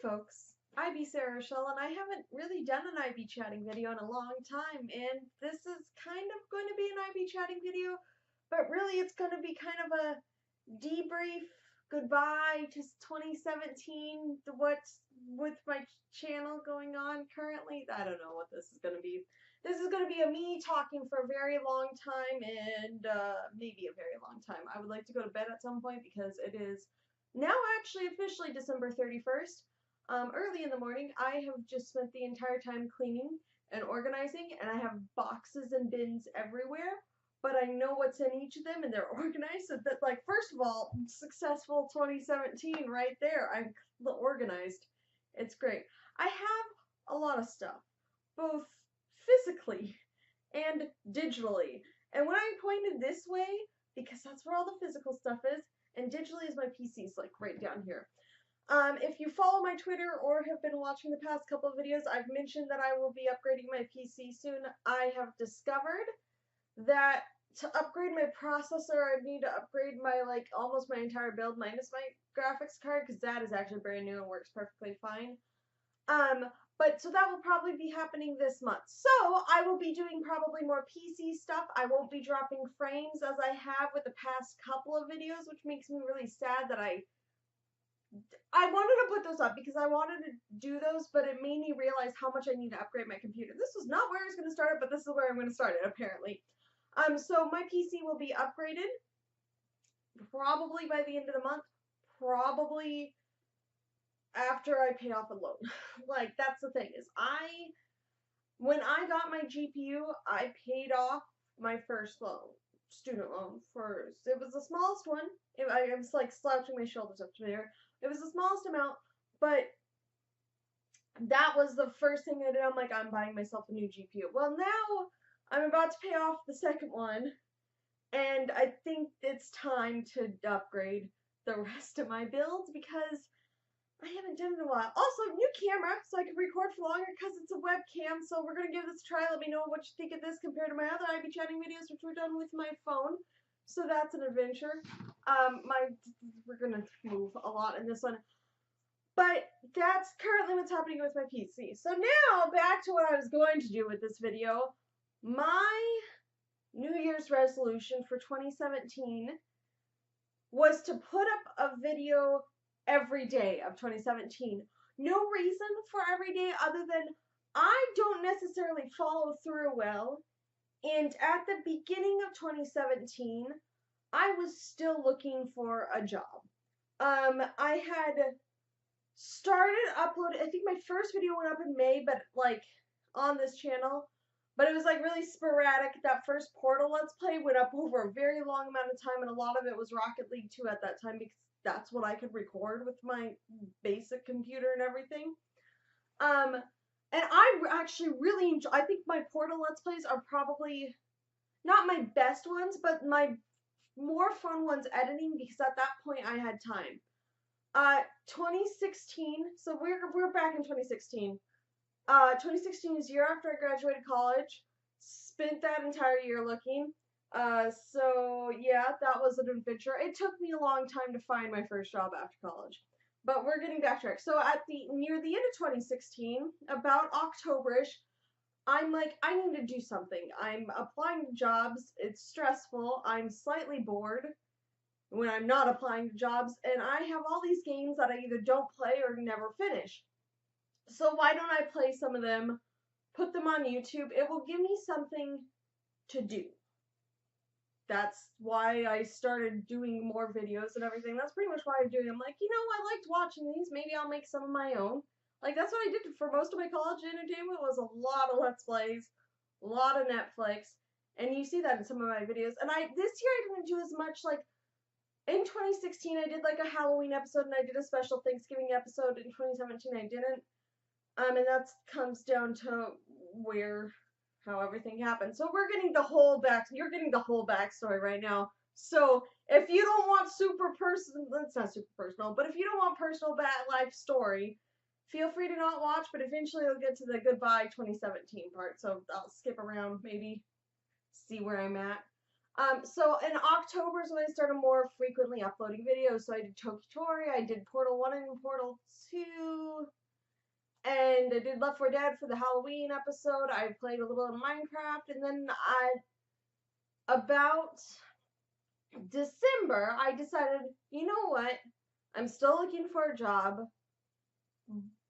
folks, IB Sarah Rochelle, and I haven't really done an IB chatting video in a long time, and this is kind of going to be an IB chatting video, but really it's going to be kind of a debrief, goodbye to 2017, what's with my channel going on currently. I don't know what this is going to be. This is going to be a me talking for a very long time, and maybe a very long time. I would like to go to bed at some point because it is now actually officially December 31st. Early in the morning. I have just spent the entire time cleaning and organizing, and I have boxes and bins everywhere, but I know what's in each of them and they're organized. So that, like, first of all, successful 2017 right there. I'm organized. It's great. I have a lot of stuff, both physically and digitally. And when I pointed this way, because that's where all the physical stuff is, and digitally is my PCs, like right down here. If you follow my Twitter or have been watching the past couple of videos, I've mentioned that I will be upgrading my PC soon. I have discovered that to upgrade my processor, I need to upgrade my, almost my entire build minus my graphics card, because that is actually brand new and works perfectly fine. But so that will probably be happening this month. So I will be doing probably more PC stuff. I won't be dropping frames as I have with the past couple of videos, which makes me really sad that I wanted to put those up because I wanted to do those, but it made me realize how much I need to upgrade my computer. This was not where I was going to start it, but this is where I'm going to start it, apparently. So my PC will be upgraded probably by the end of the month, probably after I pay off a loan. Like, that's the thing, is when I got my GPU, I paid off my first loan, student loan first. It was the smallest one. I was like slouching my shoulders up to there. It was the smallest amount, but that was the first thing I did. I'm like, I'm buying myself a new GPU. Well, now I'm about to pay off the second one, and I think it's time to upgrade the rest of my builds because I haven't done it in a while. Also, new camera, so I can record for longer because it's a webcam, so we're going to give this a try. Let me know what you think of this compared to my other IB chatting videos, which were done with my phone. So that's an adventure. We're going to move a lot in this one. But that's currently what's happening with my PC. So now, back to what I was going to do with this video. My New Year's resolution for 2017 was to put up a video every day of 2017. No reason for every day other than I don't necessarily follow through well. And at the beginning of 2017, I was still looking for a job. I had started uploading, I think my first video went up in May, but like on this channel, but it was like really sporadic. That first Portal Let's Play went up over a very long amount of time, and a lot of it was Rocket League 2 at that time because that's what I could record with my basic computer and everything. And I actually really enjoy, I think my Portal Let's Plays are probably not my best ones, but my more fun ones editing because at that point I had time. 2016, so we're back in 2016. 2016 is the year after I graduated college. Spent that entire year looking. So yeah, that was an adventure. It took me a long time to find my first job after college, but we're getting backtracked. So near the end of 2016, about Octoberish, I'm like, I need to do something. I'm applying to jobs. It's stressful. I'm slightly bored when I'm not applying to jobs, and I have all these games that I either don't play or never finish. So why don't I play some of them, put them on YouTube? It will give me something to do. That's why I started doing more videos and everything. That's pretty much why I'm doing them. I'm like, you know, I liked watching these. Maybe I'll make some of my own. Like, that's what I did for most of my college entertainment, was a lot of Let's Plays, a lot of Netflix, and you see that in some of my videos. And this year I didn't do as much, like, in 2016 I did like a Halloween episode, and I did a special Thanksgiving episode. In 2017 I didn't. And that comes down to how everything happened. So you're getting the whole backstory right now. So if you don't want that's not super personal, but if you don't want personal life story, feel free to not watch, but eventually you'll get to the goodbye 2017 part. So I'll skip around, maybe see where I'm at. So in October is when I started more frequently uploading videos. So I did Tokitori, I did Portal 1 and Portal 2, and I did Left 4 Dead for the Halloween episode. I played a little of Minecraft, and then about December, I decided, you know what? I'm still looking for a job,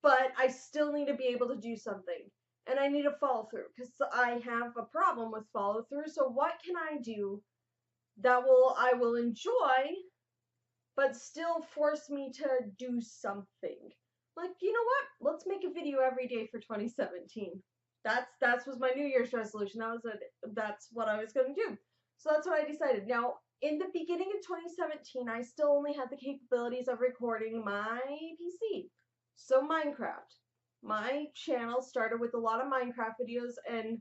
but I still need to be able to do something. And I need to follow through because I have a problem with follow through. So what can I do that I will enjoy, but still force me to do something? Like, you know what? Let's make a video every day for 2017. That was my New Year's resolution. That's what I was going to do. So that's what I decided. Now, in the beginning of 2017, I still only had the capabilities of recording my PC. So Minecraft. My channel started with a lot of Minecraft videos, and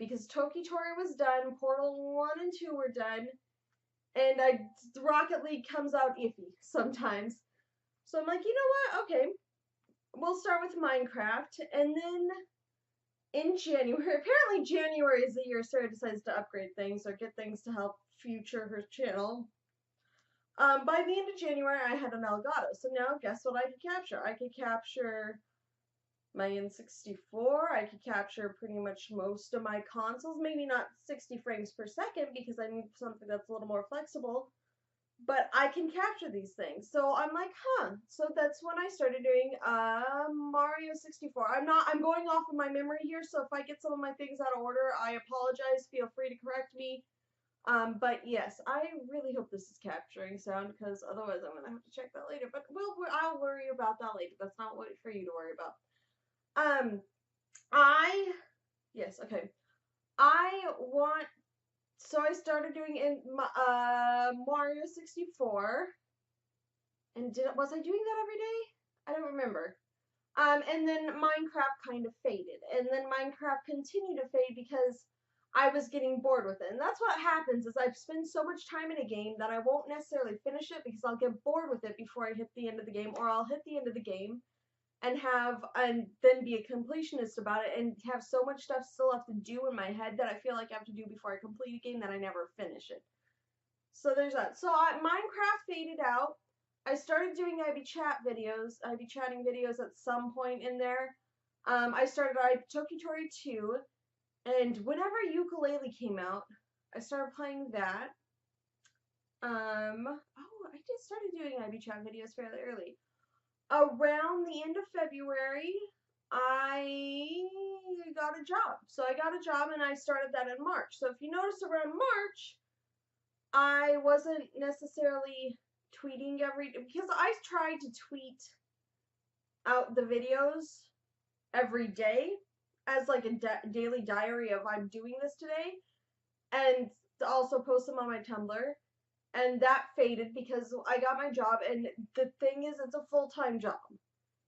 because Tokitori was done, Portal 1 and 2 were done, and Rocket League comes out iffy sometimes. So I'm like, you know what? Okay, we'll start with Minecraft, and then in January, apparently January is the year Sarah decides to upgrade things or get things to help future her channel. By the end of January, I had an Elgato. So now, guess what I could capture? I could capture my N64. I could capture pretty much most of my consoles. Maybe not 60 frames per second because I need something that's a little more flexible. But I can capture these things. So I'm like, huh. So that's when I started doing Mario 64. I'm going off of my memory here, so if I get some of my things out of order, I apologize. Feel free to correct me. But yes, I really hope this is capturing sound, because otherwise I'm gonna have to check that later. But I'll worry about that later. That's not what for you to worry about. Yes, okay. So I started doing Mario 64, and was I doing that every day? I don't remember. And then Minecraft kind of faded, and then Minecraft continued to fade because I was getting bored with it. And that's what happens, is I've spent so much time in a game that I won't necessarily finish it because I'll get bored with it before I hit the end of the game, or I'll hit the end of the game and then be a completionist about it and have so much stuff still left to do in my head that I feel like I have to do before I complete a game that I never finish it. So there's that. So Minecraft faded out. I started doing IB chatting videos at some point in there. I started Tokitori 2, and whenever Ukulele came out, I started playing that. I just started doing IB chat videos fairly early. Around the end of February, I got a job. So I got a job and I started that in March. So if you notice, around March, I wasn't necessarily tweeting because I tried to tweet out the videos every day as like a daily diary of I'm doing this today, and also post them on my Tumblr. And that faded because I got my job, and the thing is, it's a full-time job.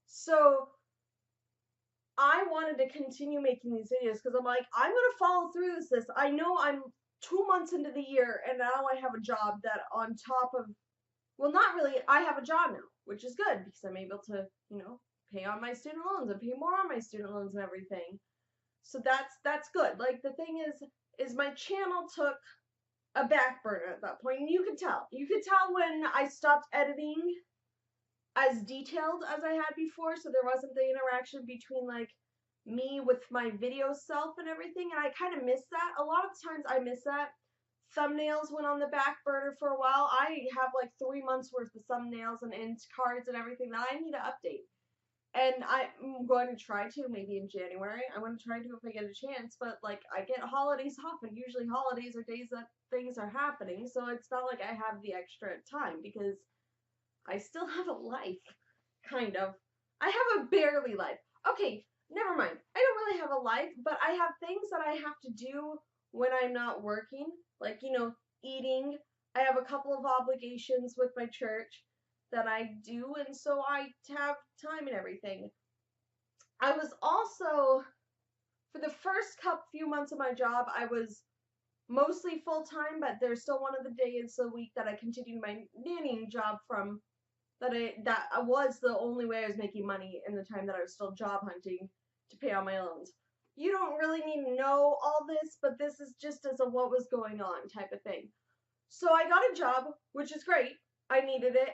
So I wanted to continue making these videos because I'm like, I'm going to follow through with this. I know I'm 2 months into the year, and now I have a job that on top of, well, not really, I have a job now, which is good because I'm able to, pay on my student loans and pay more on my student loans and everything. So that's good. Like, the thing is my channel took a back burner at that point, and you could tell when I stopped editing as detailed as I had before, so there wasn't the interaction between like me with my video self and everything, and I kind of miss that. A lot of times I miss that. Thumbnails went on the back burner for a while. I have like 3 months worth of thumbnails and end cards and everything that I need to update. And I'm going to try to, maybe in January. I'm going to try to if I get a chance. But, like, I get holidays off, and usually holidays are days that things are happening. So it's not like I have the extra time because I still have a life, kind of. I have a barely life. Okay, never mind. I don't really have a life, but I have things that I have to do when I'm not working. Like, eating. I have a couple of obligations with my church that I do, and so I have time and everything. I was also, for the first few months of my job, I was mostly full-time, but there's still one of the days a week that I continued my nannying job from, that was the only way I was making money in the time that I was still job hunting to pay all my loans. you don't really need to know all this, but this is just as a what was going on type of thing. So I got a job, which is great. I needed it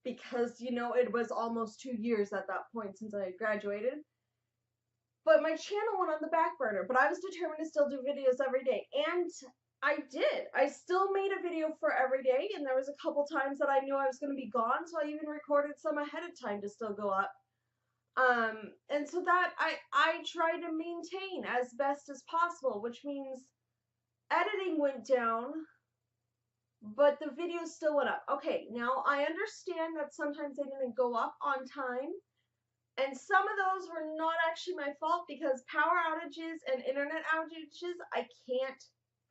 because, you know, it was almost 2 years at that point since I had graduated. But my channel went on the back burner, but I was determined to still do videos every day. And I did. I still made a video for every day, and there was a couple times that I knew I was going to be gone, so I even recorded some ahead of time to still go up. And so that I try to maintain as best as possible, which means editing went down, but the videos still went up. Okay, now I understand that sometimes they didn't go up on time, and some of those were not actually my fault because power outages and internet outages I can't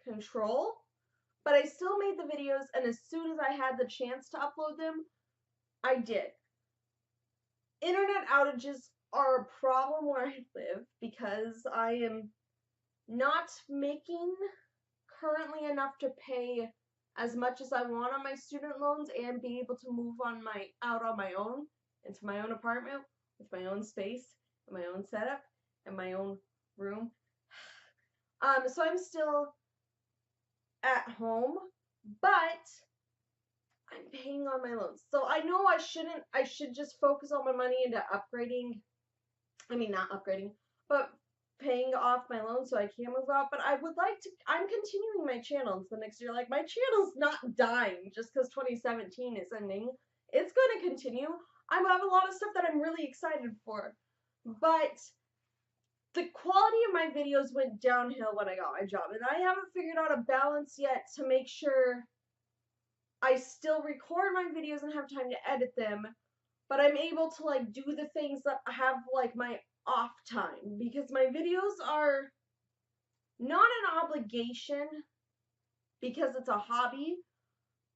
control, but I still made the videos, and as soon as I had the chance to upload them, I did. Internet outages are a problem where I live because I am not making currently enough to pay as much as I want on my student loans and be able to move out on my own into my own apartment with my own space and my own setup and my own room. So I'm still at home, but I'm paying on my loans. So I know I should just focus all my money into upgrading. I mean, not upgrading, but paying off my loan so I can move out. But I would like to, I'm continuing my channel into the next year. Like, my channel's not dying just because 2017 is ending. It's going to continue. I have a lot of stuff that I'm really excited for. But the quality of my videos went downhill when I got my job. And I haven't figured out a balance yet to make sure I still record my videos and have time to edit them, but I'm able to, like, do the things that have, like, my off time, because my videos are not an obligation because it's a hobby,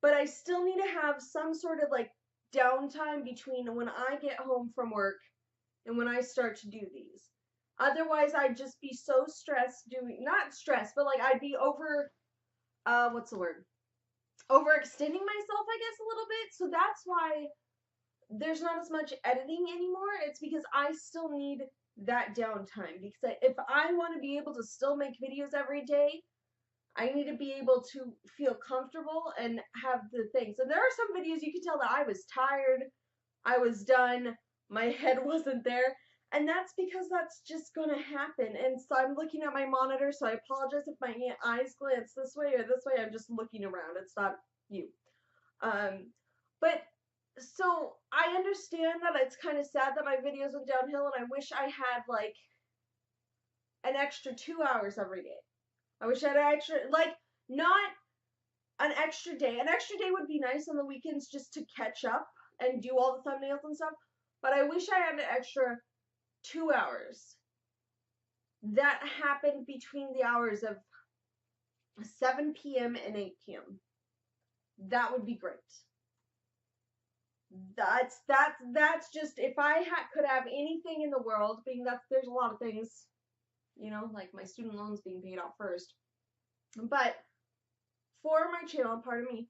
but I still need to have some sort of, like, downtime between when I get home from work and when I start to do these. Otherwise, I'd just be so stressed doing, not stressed, but, like, I'd be overextending myself, I guess, a little bit. So that's why there's not as much editing anymore. It's because I still need that downtime. Because if I want to be able to still make videos every day, I need to be able to feel comfortable and have the things. And there are some videos you can tell that I was tired, I was done, my head wasn't there. And that's because that's just going to happen. And so I'm looking at my monitor, so I apologize if my eyes glance this way or this way. I'm just looking around. It's not you. But so I understand that it's kind of sad that my videos went downhill, and I wish I had, like, an extra 2 hours every day. I wish I had an extra, like, not an extra day. An extra day would be nice on the weekends just to catch up and do all the thumbnails and stuff. But I wish I had an extra 2 hours that happened between the hours of 7 p.m. and 8 p.m. That would be great. That's just, if I could have anything in the world, being that there's a lot of things, you know, like my student loans being paid off first. But for my channel, pardon me,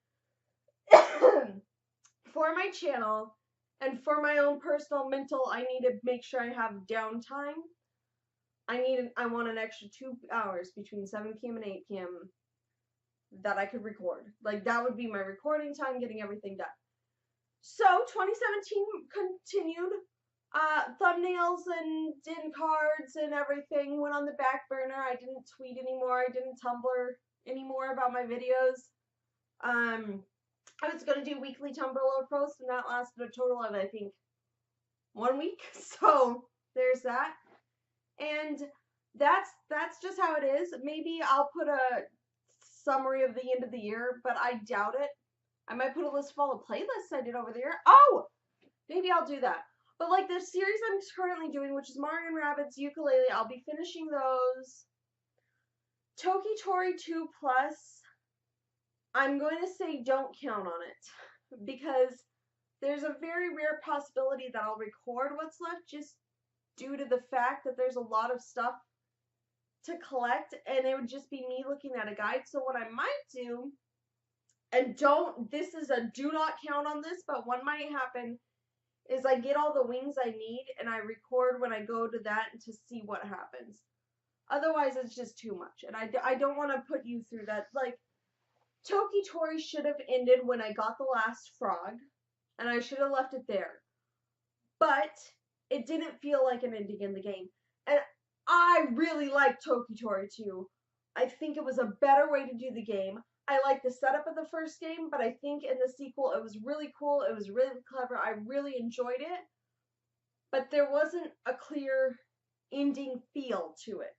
for my channel and for my own personal mental, I need to make sure I have downtime. I want an extra 2 hours between 7 p.m. and 8 p.m. that I could record. Like, that would be my recording time, getting everything done. So 2017 continued. Thumbnails and din cards and everything went on the back burner. I didn't tweet anymore. I didn't Tumblr anymore about my videos. I was going to do weekly Tumblr posts, and that lasted a total of, I think, 1 week. So there's that. And that's just how it is. Maybe I'll put a summary of the end of the year, but I doubt it. I might put a list of all the playlists I did over the year. Oh! Maybe I'll do that. But, like, the series I'm currently doing, which is Mario and Rabbids Ukulele, I'll be finishing those. Toki Tori 2 Plus, I'm going to say don't count on it. Because there's a very rare possibility that I'll record what's left, just due to the fact that there's a lot of stuff to collect, and it would just be me looking at a guide. So what I might do, and this is a do not count on this, but what might happen is I get all the wings I need, and I record when I go to that to see what happens. Otherwise, it's just too much. And I don't want to put you through that. Like, Toki Tori should have ended when I got the last frog. And I should have left it there. But it didn't feel like an ending in the game. And I really like Toki Tori 2. I think it was a better way to do the game. I like the setup of the first game, but I think in the sequel it was really cool. It was really clever. I really enjoyed it. But there wasn't a clear ending feel to it.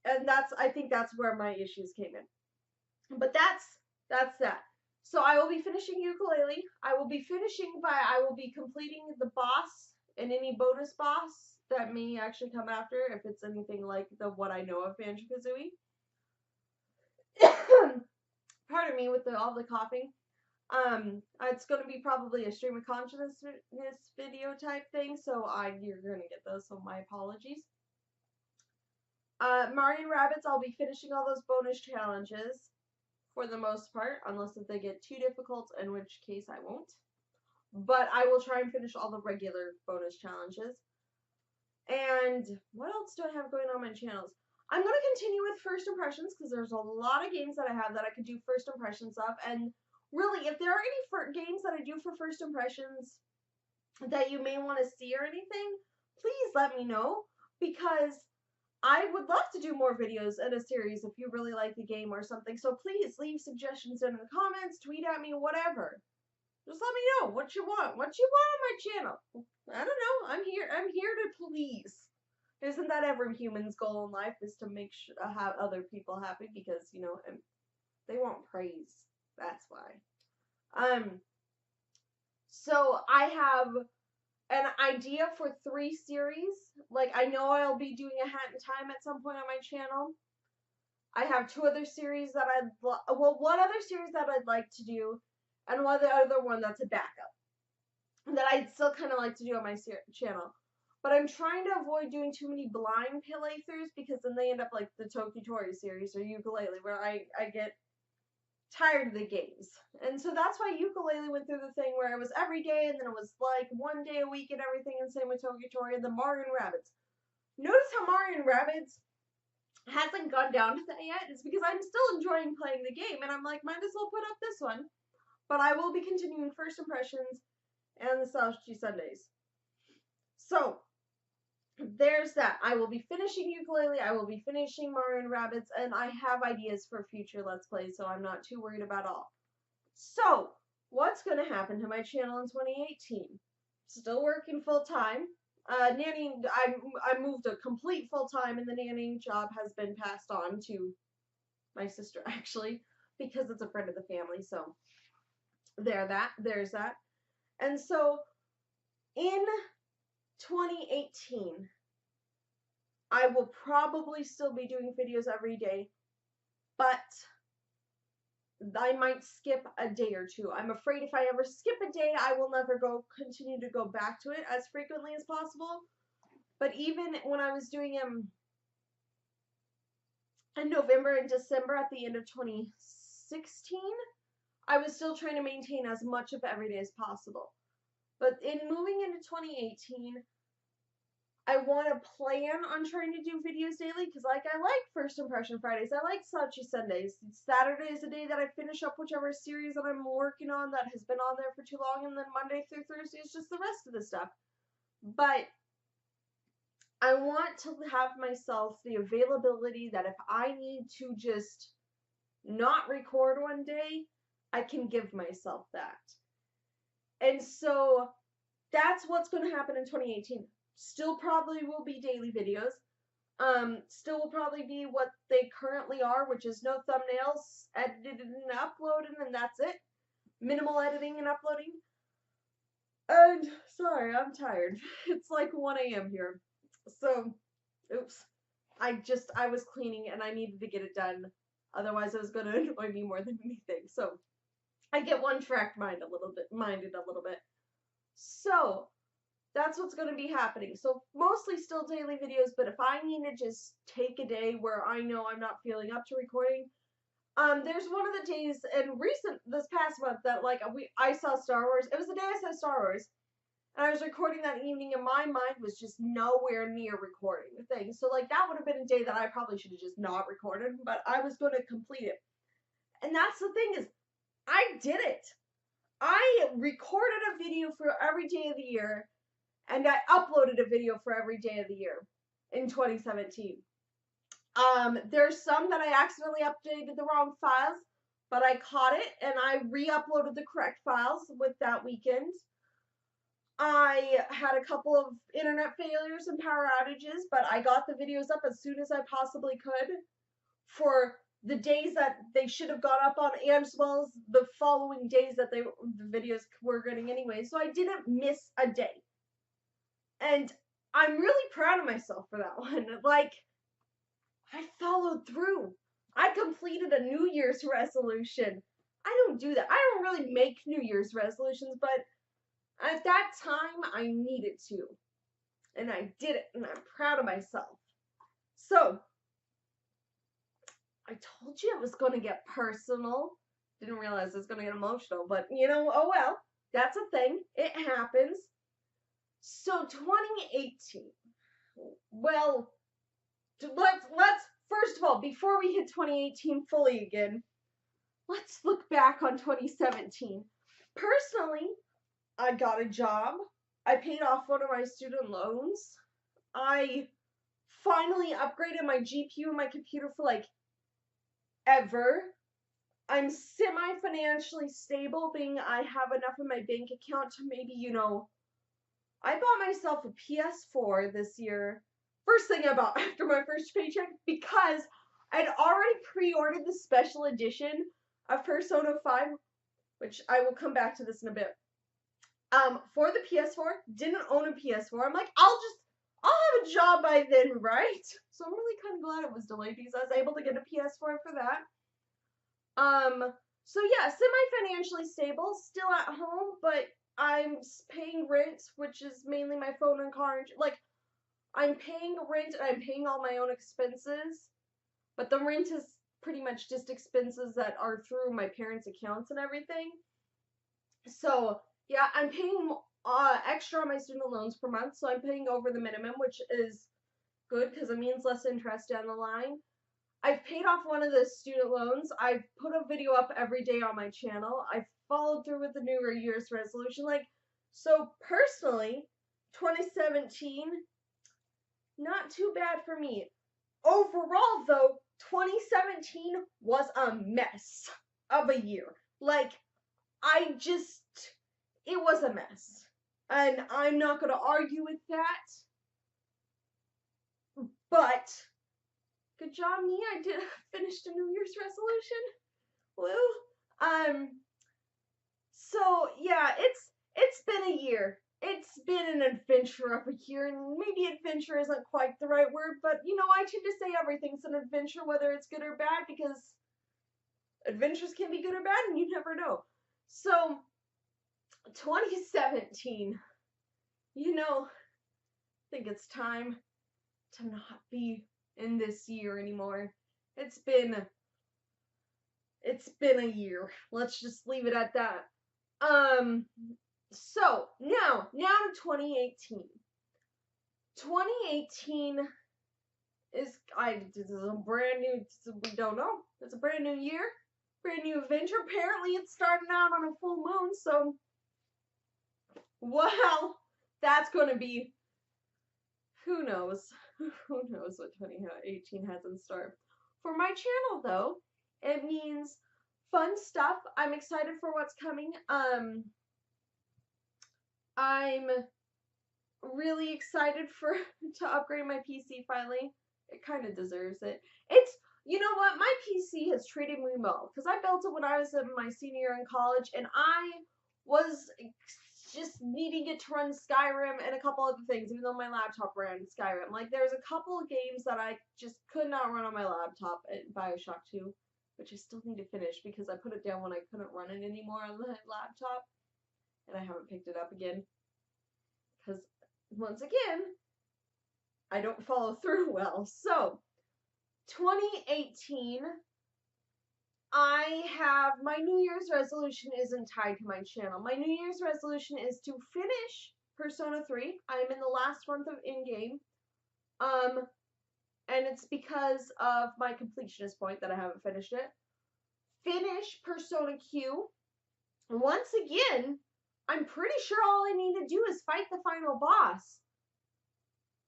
And I think that's where my issues came in. But that's that. So I will be finishing Ukulele. I will be completing the boss and any bonus boss that may actually come after, if it's anything like what I know of Banjo-Kazooie. Pardon me with all the coughing. It's going to be probably a stream of consciousness video type thing, so you're going to get those, so my apologies. Mario & Rabbids, I'll be finishing all those bonus challenges for the most part, unless if they get too difficult, in which case I won't. But I will try and finish all the regular bonus challenges. And what else do I have going on my channels? I'm going to continue with first impressions, because there's a lot of games that I have that I could do first impressions of. And really, if there are any games that I do for first impressions that you may want to see or anything, please let me know, because I would love to do more videos in a series if you really like the game or something. So please leave suggestions in the comments, tweet at me, whatever. Just let me know what you want. What you want on my channel. I don't know. I'm here to please. Isn't that every human's goal in life, is to make sure have other people happy, because, you know, they want praise. That's why. So I have an idea for 3 series. Like, I know I'll be doing a Hat in Time at some point on my channel. I have 2 other series that one other series that I'd like to do, and one other one that's a backup that I'd still kind of like to do on my channel. But I'm trying to avoid doing too many blind playthroughs, because then they end up like the Toki Tori series or Ukulele, where I get tired of the games. And so that's why Ukulele went through the thing where it was every day, and then it was like 1 day a week and everything, and same with Toki Tori and the Mario & Rabbids. Notice how Mario & Rabbids hasn't gone down to that yet. It's because I'm still enjoying playing the game, and I'm like, might as well put up this one. But I will be continuing First Impressions and the Nostalgia Sundays. So, there's that. I will be finishing Ukulele, I will be finishing Mario & Rabbids, and I have ideas for future Let's Plays, so I'm not too worried about all. So, what's going to happen to my channel in 2018? Still working full-time. Nannying, I moved a complete full-time, and the nannying job has been passed on to my sister, actually, because it's a friend of the family, so there's that. And so, in 2018, I will probably still be doing videos every day, but I might skip a day or two. I'm afraid if I ever skip a day, I will never continue to go back to it as frequently as possible. But even when I was doing them in November and December at the end of 2016, I was still trying to maintain as much of every day as possible. But in moving into 2018, I want to plan on trying to do videos daily, because I like First Impression Fridays. I like Sachi Sundays. Saturday is the day that I finish up whichever series that I'm working on that has been on there for too long, and then Monday through Thursday is just the rest of the stuff. But I want to have myself the availability that if I need to just not record one day, I can give myself that. And so that's what's going to happen in 2018. Still probably will be daily videos. Still will probably be what they currently are, which is no thumbnails, edited and uploaded, and that's it. Minimal editing and uploading. And, sorry, I'm tired. It's like 1 a.m. here. So, oops. I was cleaning and I needed to get it done. Otherwise it was going to annoy me more than anything. So, I get one-track minded a little bit. So, that's what's going to be happening. So, mostly still daily videos, but if I need to just take a day where I know I'm not feeling up to recording, there's one of the days this past month that, like, I saw Star Wars. It was the day I saw Star Wars, and I was recording that evening, and my mind was just nowhere near recording the thing. So, like, that would have been a day that I probably should have just not recorded, but I was going to complete it. And that's the thing is, I did it. I recorded a video for every day of the year, and I uploaded a video for every day of the year in 2017. There's some that I accidentally updated the wrong files, but I caught it and I re-uploaded the correct files with that weekend. I had a couple of internet failures and power outages, but I got the videos up as soon as I possibly could for the days that they should have gone up on, and as well as the following days that the videos were getting anyway. So I didn't miss a day. And I'm really proud of myself for that one. Like, I followed through. I completed a New Year's resolution. I don't do that. I don't really make New Year's resolutions, but at that time, I needed to. And I did it, and I'm proud of myself. So, I told you it was going to get personal. Didn't realize it was going to get emotional, but you know, oh well. That's a thing. It happens. So, 2018. Well, let's first of all, before we hit 2018 fully again, let's look back on 2017. Personally, I got a job. I paid off one of my student loans. I finally upgraded my GPU and my computer for like ever. I'm semi-financially stable, being I have enough in my bank account to maybe, you know, I bought myself a PS4 this year. First thing I bought after my first paycheck, because I'd already pre-ordered the special edition of Persona 5, which I will come back to this in a bit. For the PS4, didn't own a PS4. I'm like, I'll have a job by then, right? So I'm really kind of glad it was delayed because I was able to get a PS4 for that. So yeah, semi-financially stable, still at home, but I'm paying rent, which is mainly my phone and car. Like, I'm paying rent and I'm paying all my own expenses, but the rent is pretty much just expenses that are through my parents' accounts and everything. So yeah, I'm paying extra on my student loans per month, so I'm paying over the minimum, which is good because it means less interest down the line. I've paid off one of the student loans. I've put a video up every day on my channel. I've followed through with the New Year's resolution. Like, so personally, 2017, not too bad for me. Overall, though, 2017 was a mess of a year. Like, it was a mess. And I'm not going to argue with that. But good job, me. I did finished a New Year's resolution. Woo. So yeah, it's been a year. It's been an adventure of a year, and maybe adventure isn't quite the right word, but you know, I tend to say everything's an adventure, whether it's good or bad, because adventures can be good or bad, and you never know. So 2017, you know, I think it's time to not be in this year anymore. It's been a year. Let's just leave it at that. So now to 2018. 2018 this is a brand new, we don't know. It's a brand new year, brand new adventure. Apparently it's starting out on a full moon, so well, that's gonna be, who knows? Who knows what 2018 has in store. For my channel, though, it means fun stuff. I'm excited for what's coming. I'm really excited to upgrade my PC finally. It kind of deserves it. You know what? My PC has treated me well, because I built it when I was in my senior year in college, and I was just needing it to run Skyrim and a couple other things, even though my laptop ran Skyrim. Like, there's a couple of games that I just could not run on my laptop, at BioShock 2, which I still need to finish because I put it down when I couldn't run it anymore on the laptop, and I haven't picked it up again. Because, once again, I don't follow through well. So, 2018, my New Year's resolution isn't tied to my channel. My New Year's resolution is to finish Persona 3. I'm in the last month of in-game. And it's because of my completionist point that I haven't finished it. Finish Persona Q. Once again, I'm pretty sure all I need to do is fight the final boss.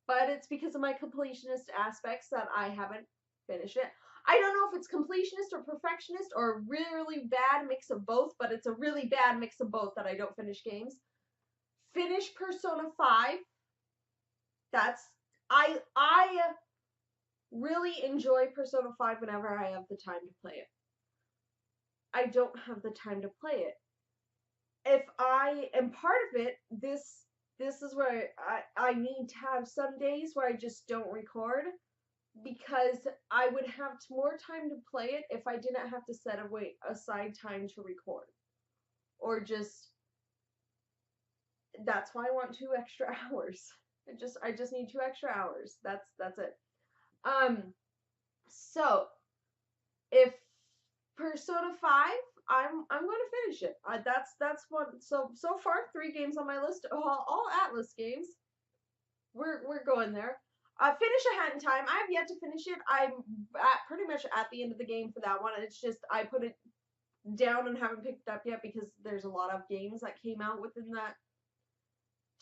But it's because of my completionist aspects that I haven't finished it. I don't know if it's completionist or perfectionist or a really bad mix of both, but it's a really bad mix of both that I don't finish games. Finish Persona 5. I really enjoy Persona 5 whenever I have the time to play it. I don't have the time to play it. If I am part of it, this is where I need to have some days where I just don't record, because I would have more time to play it if I didn't have to set aside time to record. Or just, that's why I want 2 extra hours. I just need 2 extra hours. That's it. So if Persona 5, I'm going to finish it. That's one. So far 3 games on my list, all Atlas games. We're going there. Finish A Hat in Time. I have yet to finish it. I'm pretty much at the end of the game for that one. It's just I put it down and haven't picked it up yet because there's a lot of games that came out within that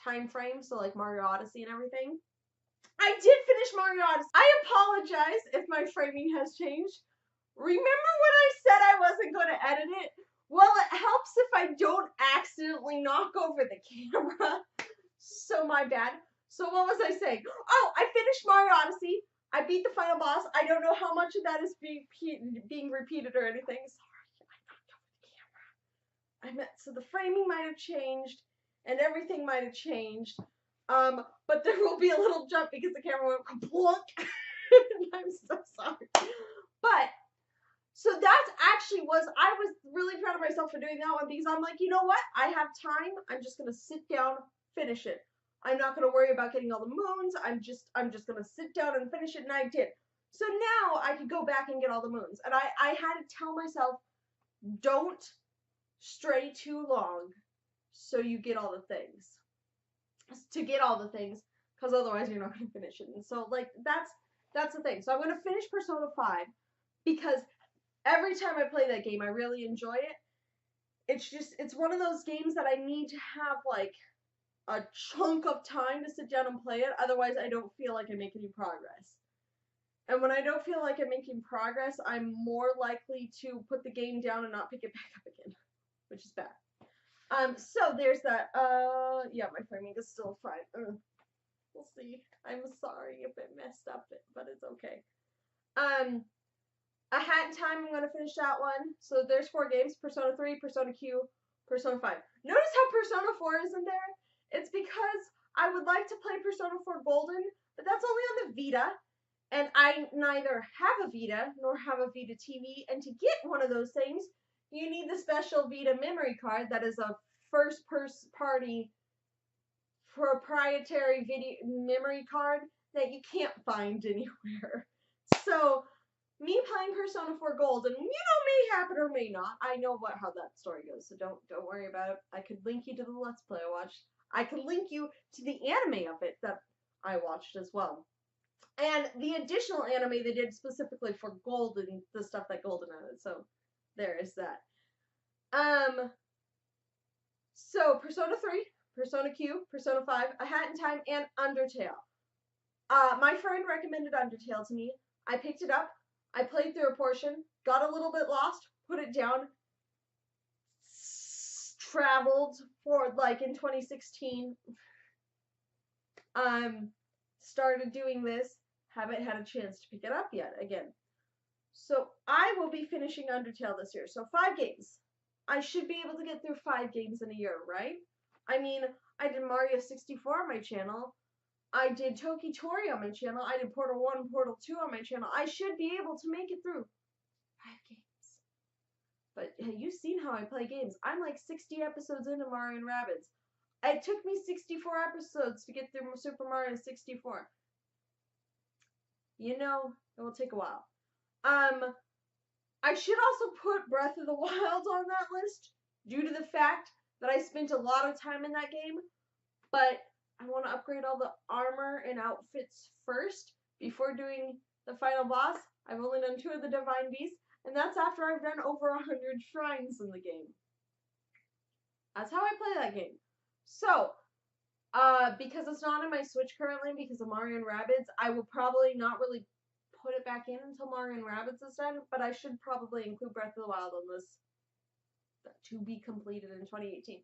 time frame. So like Mario Odyssey and everything. I did finish Mario Odyssey. I apologize if my framing has changed. Remember when I said I wasn't going to edit it? Well, it helps if I don't accidentally knock over the camera. So my bad. So what was I saying? Oh, I finished Mario Odyssey. I beat the final boss. I don't know how much of that is being repeated or anything. Sorry, I knocked over the camera. So the framing might have changed, and everything might have changed. But there will be a little jump because the camera went kaplunk. I'm so sorry. But so that's actually I was really proud of myself for doing that one, because I'm like, you know what? I have time. I'm just gonna sit down, finish it. I'm not gonna worry about getting all the moons. I'm just gonna sit down and finish it, and I did. So now I could go back and get all the moons. And I had to tell myself, don't stray too long so you get all the things. To get all the things, because otherwise you're not gonna finish it. And so like that's the thing. So I'm gonna finish Persona 5 because every time I play that game, I really enjoy it. It's one of those games that I need to have like a chunk of time to sit down and play it. Otherwise, I don't feel like I make any progress. And when I don't feel like I'm making progress, I'm more likely to put the game down and not pick it back up again, which is bad. So there's that. Yeah, my framing is still fine. We'll see. I'm sorry if it messed up, but it's okay. A Hat in Time, I'm going to finish that one. So there's 4 games. Persona 3, Persona Q, Persona 5. Notice how Persona 4 isn't there? It's because I would like to play Persona 4 Golden, but that's only on the Vita. And I neither have a Vita nor have a Vita TV. And to get one of those things, you need the special Vita memory card that is a first-party proprietary video memory card that you can't find anywhere. So me playing Persona 4 Golden, may happen or may not. I know how that story goes, so don't worry about it. I could link you to the Let's Play I watched. I could link you to the anime of it that I watched as well. And the additional anime they did specifically for Golden, the stuff that Golden added. So there is that. So Persona 3, Persona Q, Persona 5, A Hat in Time, and Undertale. My friend recommended Undertale to me. I picked it up. I played through a portion, got a little bit lost, put it down, traveled for like in 2016, started doing this, haven't had a chance to pick it up yet again. So I will be finishing Undertale this year. So 5 games. I should be able to get through 5 games in a year, right? I mean, I did Mario 64 on my channel. I did Toki Tori on my channel. I did Portal 1, Portal 2 on my channel. I should be able to make it through 5 games. But have you seen how I play games? I'm like 60 episodes into Mario and Rabbids. It took me 64 episodes to get through Super Mario 64. It will take a while. I should also put Breath of the Wild on that list due to the fact that I spent a lot of time in that game. but I want to upgrade all the armor and outfits first before doing the final boss. I've only done 2 of the Divine Beasts, and that's after I've done over 100 shrines in the game. That's how I play that game. So, because it's not on my Switch currently because of Mario and Rabbids, I will probably not really put it back in until Mario and Rabbids is done, but I should probably include Breath of the Wild on this to be completed in 2018.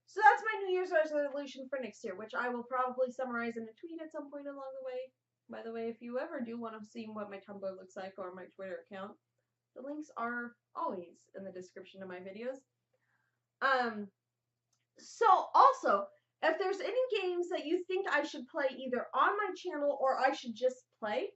So that's my New Year's resolution for next year, which I will probably summarize in a tweet at some point along the way. By the way, if you ever do want to see what my Tumblr looks like or my Twitter account, the links are always in the description of my videos. So also, if there's any games that you think I should play either on my channel or I should just play,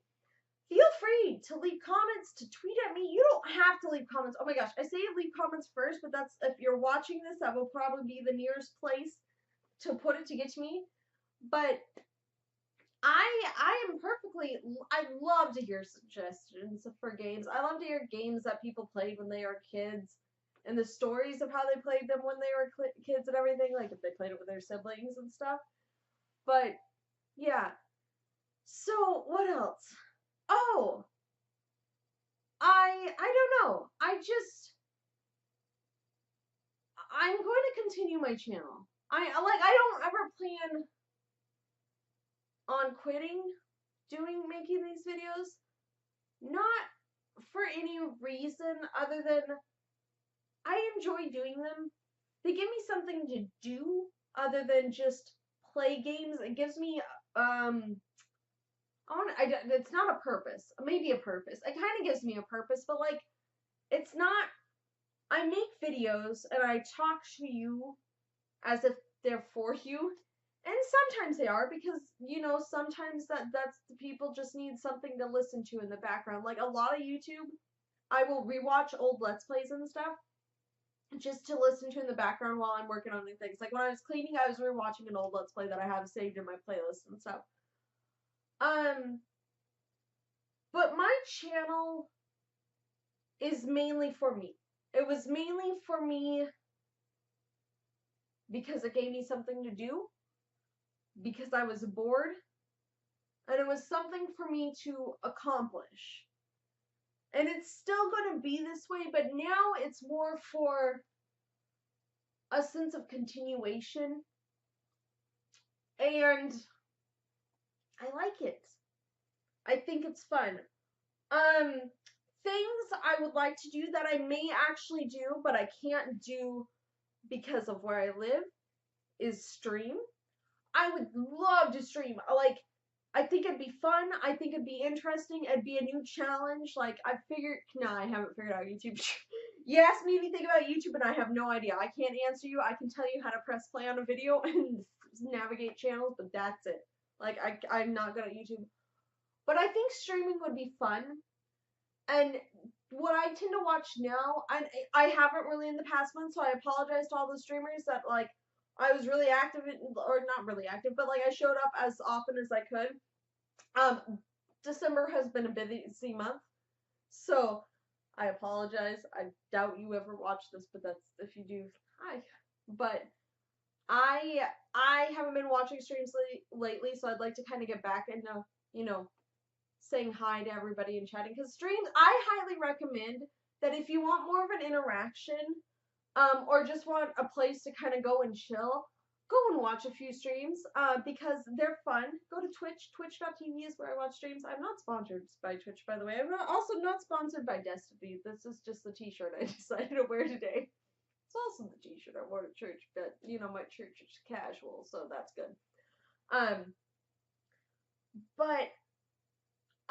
feel free to leave comments, to tweet at me. You don't have to leave comments. Oh my gosh, I say leave comments first, but that's, if you're watching this, that will probably be the nearest place to put it to get to me. But I am perfectly, I love to hear suggestions for games. I love to hear games that people played when they were kids, and the stories of how they played them when they were kids and everything, like if they played it with their siblings and stuff. But, yeah. So, what else? Oh! I don't know. I'm going to continue my channel. I don't ever plan on quitting making these videos. Not for any reason other than I enjoy doing them. They give me something to do other than just play games. It gives me it's not a purpose. Maybe a purpose. It kind of gives me a purpose, but like it's not. I make videos and I talk to you as if they're for you. And sometimes they are because, you know, sometimes that's the people just need something to listen to in the background. Like a lot of YouTube, I will rewatch old Let's Plays and stuff just to listen to in the background while I'm working on new things. Like when I was cleaning, I was rewatching an old Let's Play that I have saved in my playlist and stuff. But my channel is mainly for me. It was mainly for me because it gave me something to do, because I was bored, and it was something for me to accomplish. And it's still going to be this way, but now it's more for a sense of continuation, and I like it. I think it's fun. Things I would like to do that I may actually do, but I can't do because of where I live, is stream. I would love to stream. Like, I think it'd be fun. I think it'd be interesting. It'd be a new challenge. Like, I haven't figured out YouTube. You ask me anything about YouTube and I have no idea. I can't answer you. I can tell you how to press play on a video and navigate channels, but that's it. Like, I'm not good at YouTube. But I think streaming would be fun. And what I tend to watch now, I haven't really in the past month, so I apologize to all the streamers that, like, I was really active, or not really active, but, like, I showed up as often as I could. December has been a busy month, so I apologize. I doubt you ever watch this, but that's, if you do, hi. But I haven't been watching streams lately, so I'd like to kind of get back into, you know, saying hi to everybody and chatting, because streams, I highly recommend that if you want more of an interaction, or just want a place to kind of go and chill, go and watch a few streams, because they're fun. Go to Twitch. Twitch.tv is where I watch streams. I'm not sponsored by Twitch, by the way. I'm also not sponsored by Destiny. This is just the t-shirt I decided to wear today. It's also the t-shirt I wore to church, but, you know, my church is casual, so that's good. But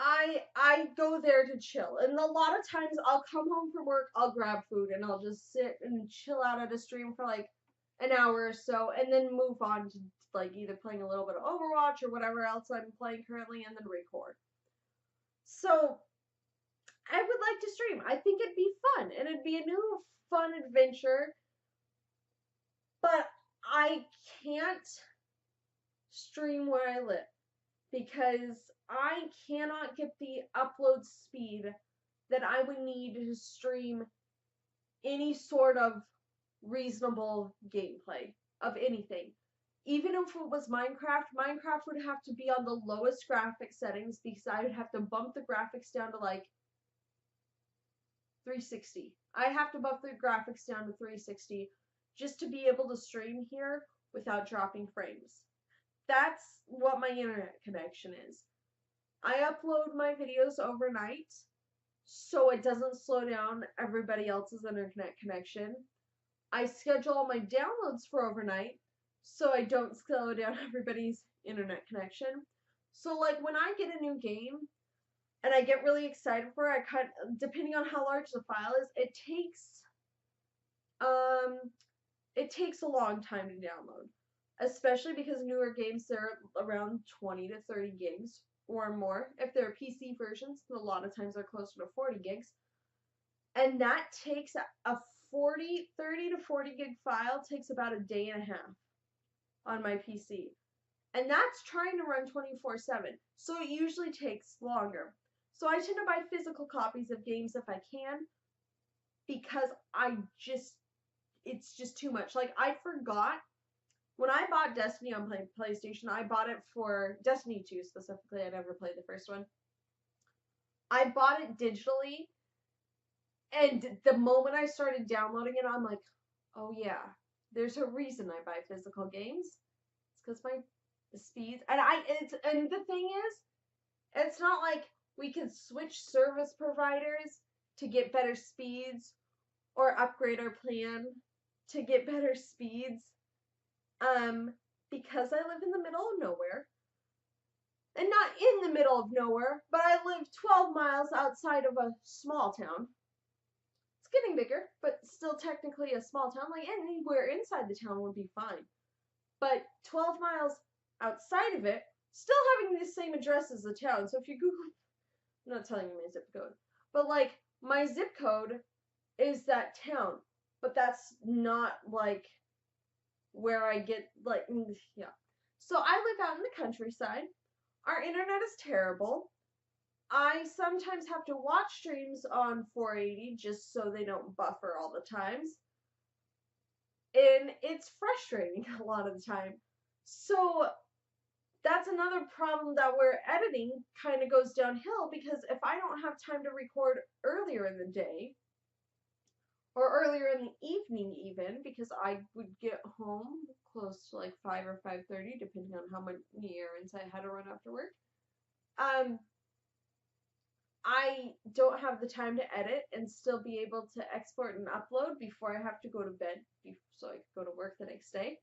I go there to chill, and a lot of times I'll come home from work, I'll grab food, and I'll just sit and chill out at a stream for like an hour or so, and then move on to like either playing a little bit of Overwatch or whatever else I'm playing currently, and then record. So I would like to stream. I think it'd be fun, and it'd be a new fun adventure, but I can't stream where I live because I cannot get the upload speed that I would need to stream any sort of reasonable gameplay of anything. even if it was Minecraft, Minecraft would have to be on the lowest graphic settings because I would have to bump the graphics down to like 360. I have to bump the graphics down to 360 just to be able to stream here without dropping frames. That's what my internet connection is. I upload my videos overnight so it doesn't slow down everybody else's internet connection. I schedule all my downloads for overnight so I don't slow down everybody's internet connection. So like when I get a new game and I get really excited for it, depending on how large the file is, it takes a long time to download. Especially because newer games, they're around 20 to 30 gigs or more. If they're PC versions, a lot of times they're closer to 40 gigs. And that takes a 30 to 40 gig file takes about a day and a half on my PC. And that's trying to run 24/7. So it usually takes longer. So I tend to buy physical copies of games if I can because it's just too much. Like I forgot when I bought Destiny on PlayStation, I bought it for Destiny 2 specifically. I never played the first one. I bought it digitally, and the moment I started downloading it, I'm like, oh yeah, there's a reason I buy physical games. It's because the speeds, and the thing is, it's not like we can switch service providers to get better speeds or upgrade our plan to get better speeds. Because I live in the middle of nowhere, and not in the middle of nowhere, but I live 12 miles outside of a small town. It's getting bigger, but still technically a small town. Like anywhere inside the town would be fine. But 12 miles outside of it, still having the same address as the town. So if you Google, I'm not telling you my zip code, but like my zip code is that town, but that's not like where I get like, yeah. So I live out in the countryside. Our internet is terrible. I sometimes have to watch streams on 480 just so they don't buffer all the times. And it's frustrating a lot of the time. So that's another problem that we're editing kind of goes downhill because if I don't have time to record earlier in the day, or earlier in the evening even, because I would get home close to like 5 or 5:30, depending on how many errands I had to run after work. I don't have the time to edit and still be able to export and upload before I have to go to bed, so I can go to work the next day.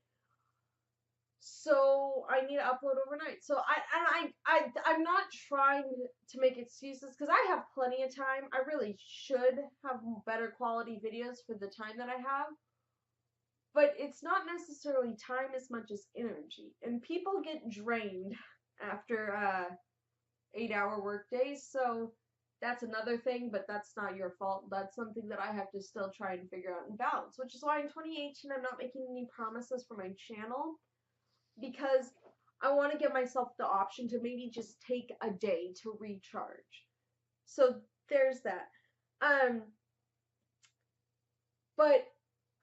So I need to upload overnight. So I'm not trying to make excuses because I have plenty of time. I really should have better quality videos for the time that I have. But it's not necessarily time as much as energy. And people get drained after 8-hour work days. So that's another thing, but that's not your fault. That's something that I have to still try and figure out and balance. Which is why in 2018 I'm not making any promises for my channel. Because I want to give myself the option to maybe just take a day to recharge. So there's that. But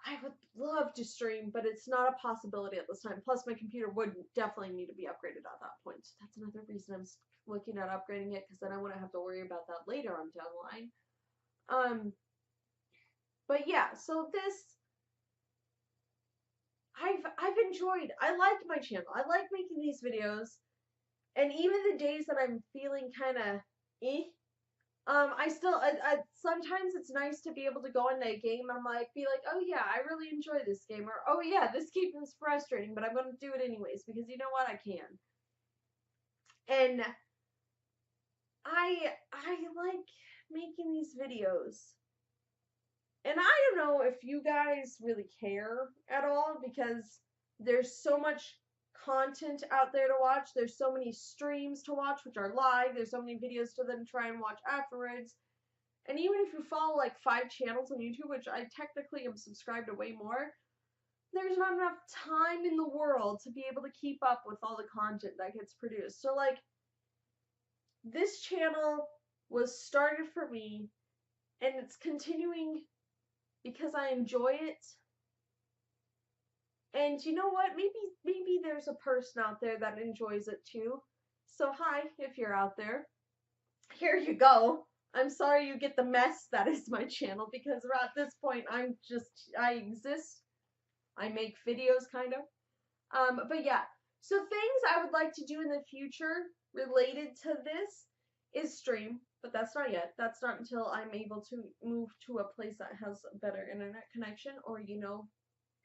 I would love to stream, but it's not a possibility at this time. Plus, my computer would definitely need to be upgraded at that point. So that's another reason I'm looking at upgrading it, because then I wouldn't have to worry about that later on down the line. But yeah, so this, I've enjoyed. I like my channel. I like making these videos, and even the days that I'm feeling kind of I sometimes it's nice to be able to go into a game and be like, oh yeah, I really enjoy this game, or oh yeah, this game is frustrating, but I'm going to do it anyways because you know what, I can. And I like making these videos. And I don't know if you guys really care at all because there's so much content out there to watch. There's so many streams to watch which are live. There's so many videos to then try and watch afterwards. And even if you follow like 5 channels on YouTube, which I technically am subscribed to way more, there's not enough time in the world to be able to keep up with all the content that gets produced. So like, this channel was started for me, and it's continuing because I enjoy it, And you know what? Maybe there's a person out there that enjoys it too. So hi, if you're out there. Here you go. I'm sorry you get the mess that is my channel, because at this point I exist. I make videos kind of. But yeah. So things I would like to do in the future related to this is stream, but that's not yet. That's not until I'm able to move to a place that has a better internet connection, or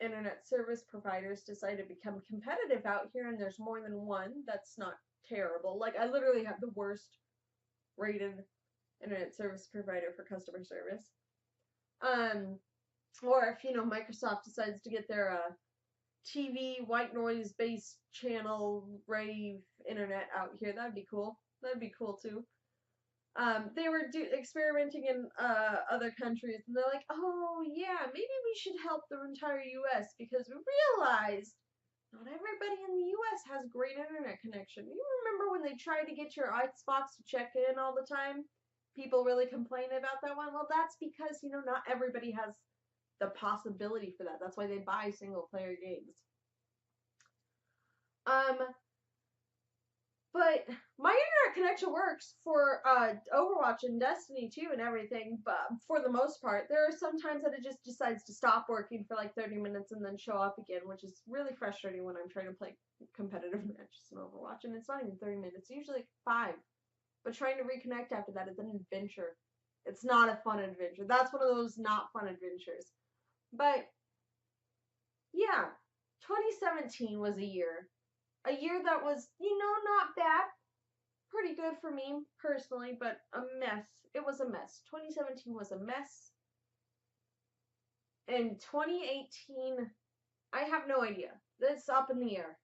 internet service providers decide to become competitive out here and there's more than one. That's not terrible. Like, I literally have the worst rated internet service provider for customer service. Or if, Microsoft decides to get their TV white noise based channel rave internet out here, that'd be cool. That'd be cool too. They were experimenting in other countries, and they're like, oh yeah, maybe we should help the entire U.S. because we realized not everybody in the U.S. has great internet connection. You remember when they tried to get your Xbox to check in all the time? People really complain about that one. Well, that's because, not everybody has the possibility for that. That's why they buy single player games. But my internet connection works for Overwatch and Destiny too and everything, but for the most part. There are some times that it just decides to stop working for like 30 minutes and then show up again, which is really frustrating when I'm trying to play competitive matches in Overwatch, and it's not even 30 minutes, it's usually like 5. But trying to reconnect after that is an adventure. It's not a fun adventure. That's one of those not fun adventures. But yeah, 2017 was a year that was, not bad. Pretty good for me, personally, but a mess. It was a mess. 2017 was a mess. And 2018, I have no idea. It's up in the air.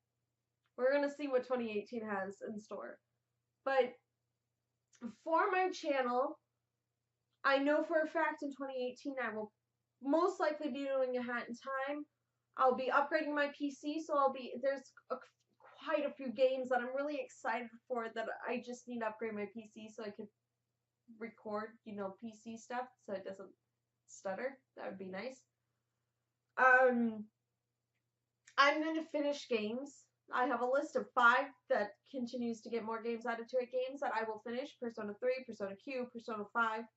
We're going to see what 2018 has in store. But for my channel, I know for a fact in 2018 I will most likely be doing a Hat in Time. I'll be upgrading my PC, so there's quite a few games that I'm really excited for that I just need to upgrade my PC so I could record, PC stuff so it doesn't stutter. That would be nice. I'm going to finish games. I have a list of 5 that continues to get more games added to it. Games that I will finish: Persona 3, Persona Q, Persona 5.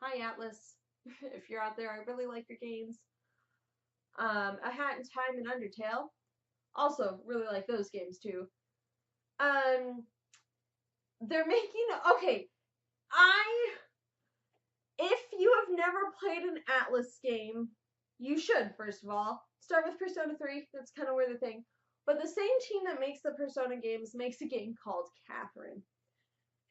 Hi, Atlas. If you're out there, I really like your games. A Hat in Time and Undertale. Also, really like those games too. They're making, okay, if you have never played an Atlas game, you should, first of all. Start with Persona 3, that's kind of where the thing. But the same team that makes the Persona games makes a game called Catherine.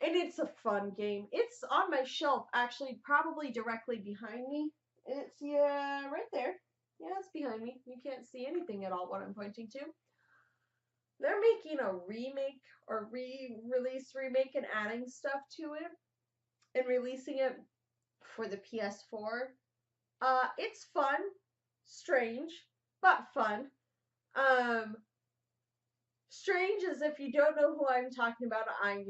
And it's a fun game. It's on my shelf, actually, probably directly behind me. It's, yeah, right there. Yeah, it's behind me. You can't see anything at all what I'm pointing to. They're making a remake or remake and adding stuff to it and releasing it for the PS4. It's fun, strange, but fun. Strange is, if you don't know who I'm talking about, I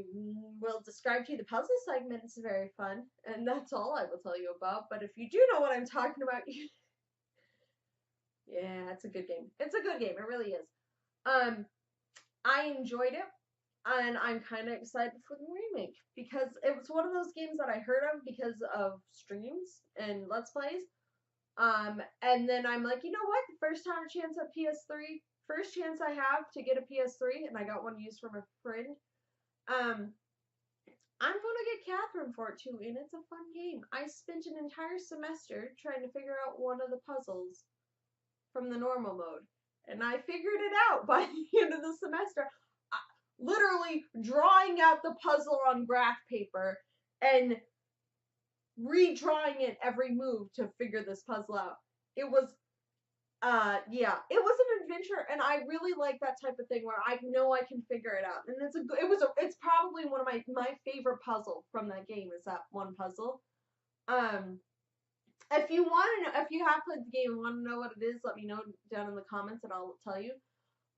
will describe to you the puzzle segment. It's very fun, and that's all I will tell you about. But if you do know what I'm talking about, yeah, it's a good game. It's a good game. It really is. I enjoyed it, and I'm kind of excited for the remake because it was one of those games that I heard of because of streams and Let's Plays. And then I'm like, you know what? The first time chance at PS3, first chance I have to get a PS3, and I got one used from a friend. I'm gonna get Catherine for it too, and it's a fun game. I spent an entire semester trying to figure out one of the puzzles from the normal mode, and I figured it out by the end of the semester. Literally drawing out the puzzle on graph paper and redrawing it every move to figure this puzzle out. It was, yeah, it was an adventure, and I really like that type of thing where I know I can figure it out. And it's probably one of my favorite puzzle from that game is that one puzzle. If you want to know, if you have played the game and want to know what it is, let me know down in the comments and I'll tell you.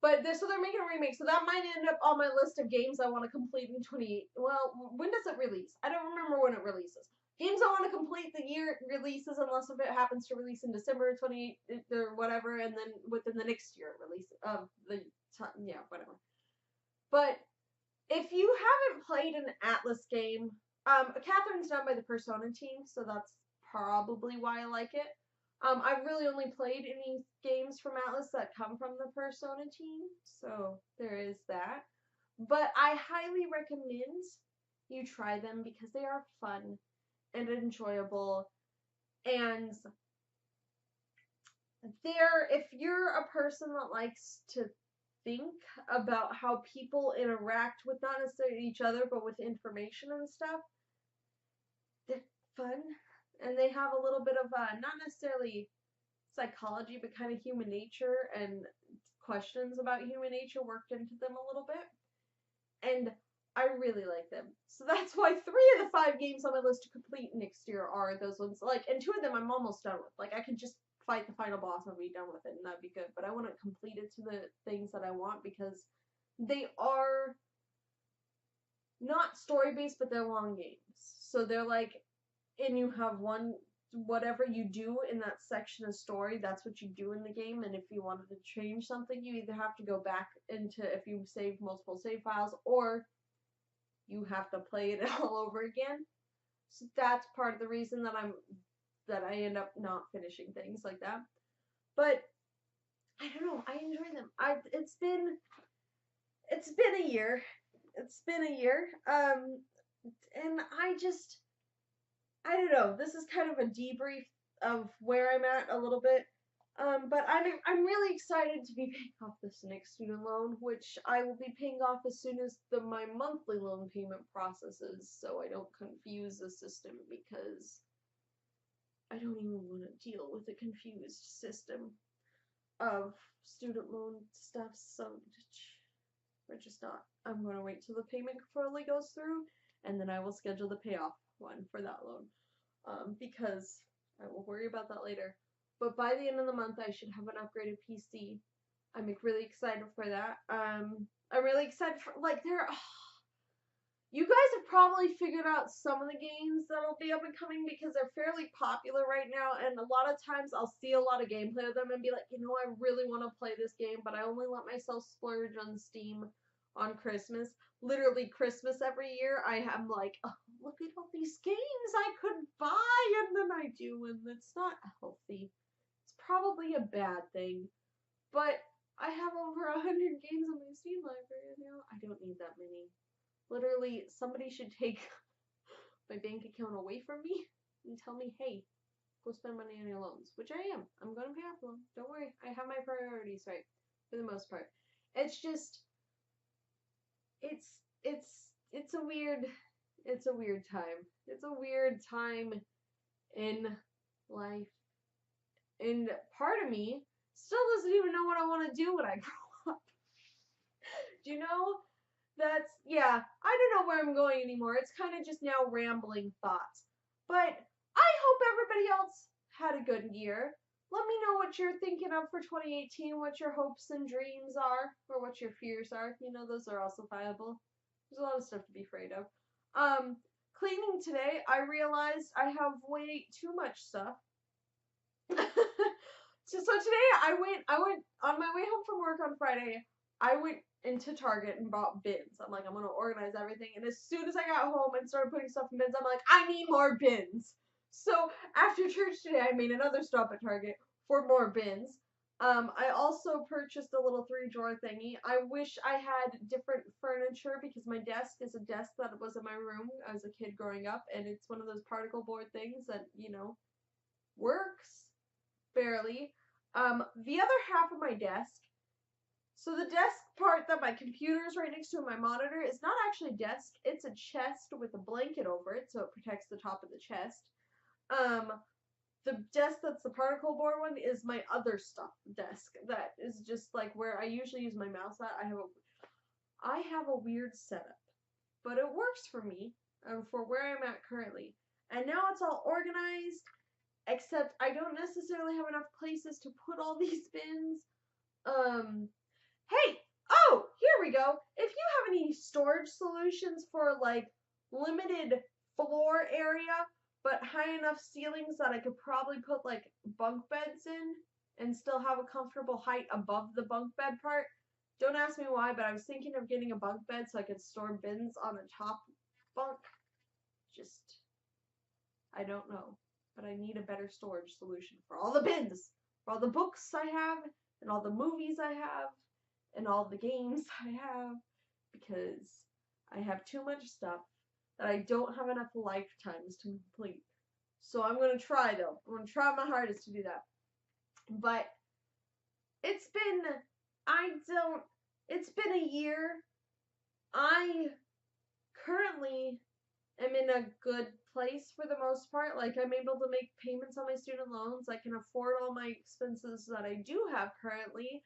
But so they're making a remake, so that might end up on my list of games I want to complete in 2018. Well, when does it release? I don't remember when it releases. games I want to complete the year releases, unless if it happens to release in December 28th or whatever, and then within the next year release of the time, yeah, whatever. But if you haven't played an Atlas game, Catherine's done by the Persona team, so that's probably why I like it. I've really only played any games from Atlas that come from the Persona team, so there is that. But I highly recommend you try them because they are fun and enjoyable, and if you're a person that likes to think about how people interact with not necessarily each other but with information and stuff, they're fun, and they have a little bit of not necessarily psychology but kind of human nature and questions about human nature worked into them a little bit, and I really like them. So that's why 3 of the 5 games on my list to complete next year are those ones. Like, and 2 of them I'm almost done with. Like, I could just fight the final boss and be done with it, and that'd be good. But I want to complete it to the things that I want because they are not story-based, but they're long games. So they're like, and you have one, whatever you do in that section of story, that's what you do in the game. And if you wanted to change something, you either have to go back into, if you save multiple save files, or you have to play it all over again. So that's part of the reason that I end up not finishing things like that. But I don't know, I enjoy them. It's been a year. It's been a year. And I don't know. This is kind of a debrief of where I'm at a little bit. But I'm really excited to be paying off this next student loan, which I will be paying off as soon as my monthly loan payment processes, so I don't confuse the system, because I don't even want to deal with a confused system of student loan stuff, so we're just not. I'm going to wait till the payment fully goes through, and then I will schedule the payoff one for that loan, because I will worry about that later. But by the end of the month, I should have an upgraded PC. I'm really excited for that. I'm really excited for, like, you guys have probably figured out some of the games that'll be up and coming because they're fairly popular right now, and a lot of times I'll see a lot of gameplay of them and be like, you know, I really want to play this game, but I only let myself splurge on Steam on Christmas. Literally Christmas every year, I'm like, oh, look at all these games I could buy, and then I do, and it's not healthy. It's probably a bad thing, but I have over 100 games on my Steam library now. I don't need that many. Literally, somebody should take my bank account away from me and tell me, hey, go spend money on your loans, which I am. I'm going to pay off them. Don't worry. I have my priorities right for the most part. It's just, it's a weird time. It's a weird time in life. And part of me still doesn't even know what I want to do when I grow up. Do you know? Yeah, I don't know where I'm going anymore. It's kind of just now rambling thoughts. But I hope everybody else had a good year. Let me know what you're thinking of for 2018, what your hopes and dreams are, or what your fears are. You know, those are also viable. There's a lot of stuff to be afraid of. Cleaning today, I realized I have way too much stuff. So today I went on my way home from work on Friday. I went into Target and bought bins. I'm like, I'm gonna organize everything. And as soon as I got home and started putting stuff in bins, I'm like, I need more bins. So after church today, I made another stop at Target for more bins. I also purchased a little 3-drawer thingy. I wish I had different furniture because my desk is a desk that was in my room as a kid growing up, and it's one of those particle board things that, you know, works barely. The other half of my desk, so the desk part that my computer is right next to and my monitor is not actually a desk, it's a chest with a blanket over it so it protects the top of the chest. The desk that's the particle board one is my other stuff desk that is just like where I usually use my mouse at. I have a weird setup, but it works for me for where I'm at currently. And now it's all organized, except I don't necessarily have enough places to put all these bins. Hey, oh, here we go. If you have any storage solutions for like limited floor area, but high enough ceilings that I could probably put like bunk beds in and still have a comfortable height above the bunk bed part. Don't ask me why, but I was thinking of getting a bunk bed so I could store bins on the top bunk. Just, I don't know. But I need a better storage solution for all the bins, for all the books I have, and all the movies I have, and all the games I have, because I have too much stuff that I don't have enough lifetimes to complete. So I'm going to try, though. I'm going to try my hardest to do that. But it's been a year. I currently am in a good place for the most part. Like, I'm able to make payments on my student loans. I can afford all my expenses that I do have currently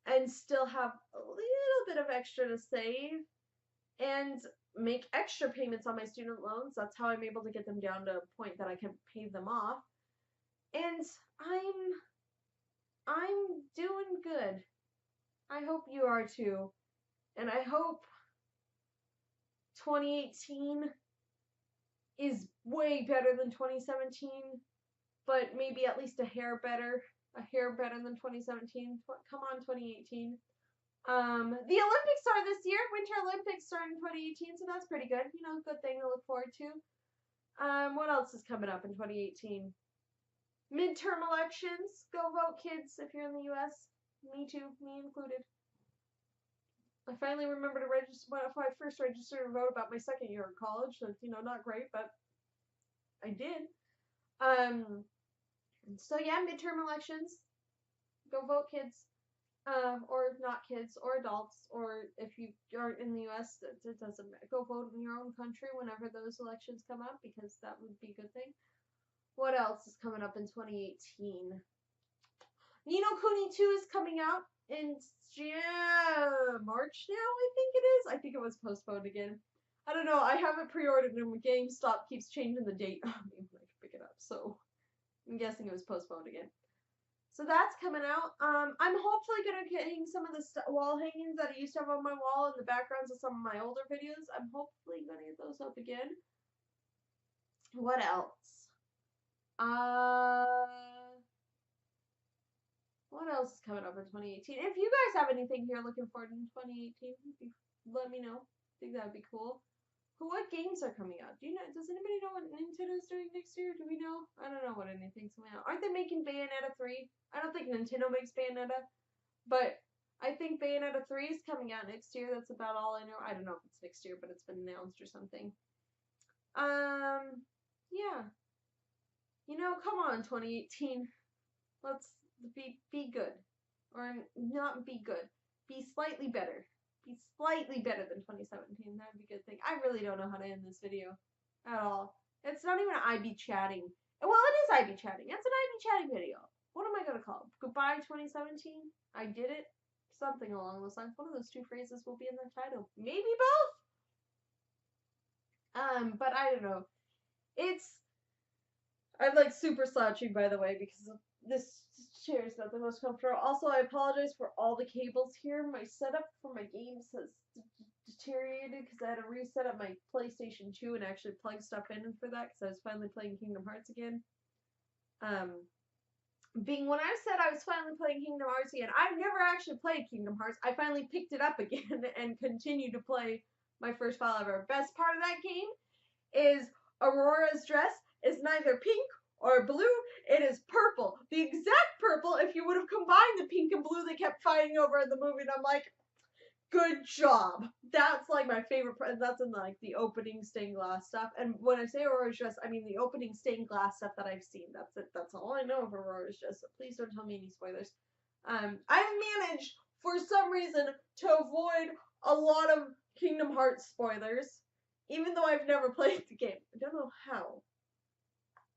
and still have a little bit of extra to save and make extra payments on my student loans. That's how I'm able to get them down to a point that I can pay them off. And I'm doing good. I hope you are too. And I hope 2018 is way better than 2017, but maybe at least a hair better than 2017. Come on, 2018. The Olympics are this year. Winter Olympics start in 2018, so that's pretty good. You know, good thing to look forward to. What else is coming up in 2018? Midterm elections. Go vote, kids, if you're in the U.S. Me too, me included. I finally remember to register when I first registered and wrote about my second year of college. So, you know, not great, but I did. So yeah, midterm elections. Go vote, kids. Or not kids, or adults, or if you aren't in the U.S., it doesn't matter. Go vote in your own country whenever those elections come up, because that would be a good thing. What else is coming up in 2018? Ni no Kuni 2 is coming out in March now, I think it is. I think it was postponed again. I don't know. I have it pre-ordered and GameStop keeps changing the date. Maybe I can pick it up. So I'm guessing it was postponed again. So that's coming out. I'm hopefully going to hang some of the wall hangings that I used to have on my wall in the backgrounds of some of my older videos. I'm hopefully going to get those up again. What else? What else is coming up in 2018? If you guys have anything here looking forward in 2018, let me know. I think that would be cool. What games are coming out? Do you know? Does anybody know what Nintendo's doing next year? Do we know? I don't know what anything's coming out. Aren't they making Bayonetta 3? I don't think Nintendo makes Bayonetta, but I think Bayonetta 3 is coming out next year. That's about all I know. I don't know if it's next year, but it's been announced or something. Yeah. You know, come on, 2018. Let's be good. Or not be good. Be slightly better. Be slightly better than 2017. That'd be a good thing. I really don't know how to end this video at all. It's not even an IB chatting. Well, it is IB chatting. It's an IB chatting video. What am I going to call it? Goodbye 2017? I did it? Something along those lines. One of those two phrases will be in the title. Maybe both? But I don't know. I'm like super slouching, by the way, because this chair is not the most comfortable. Also, I apologize for all the cables here. My setup for my games has deteriorated because I had to reset up my PlayStation 2 and actually plug stuff in for that because I was finally playing Kingdom Hearts again. When I said I was finally playing Kingdom Hearts again, I've never actually played Kingdom Hearts. I finally picked it up again and continued to play my first file ever. Best part of that game is Aurora's dress is neither pink or blue, it is purple. The exact purple if you would have combined the pink and blue they kept fighting over in the movie, and I'm like, good job. That's like my favorite part. That's in like the opening stained glass stuff. And when I say Aurora's dress, I mean the opening stained glass stuff that I've seen. That's it. That's all I know of Aurora's dress. So please don't tell me any spoilers. I've managed for some reason to avoid a lot of Kingdom Hearts spoilers, even though I've never played the game. I don't know how.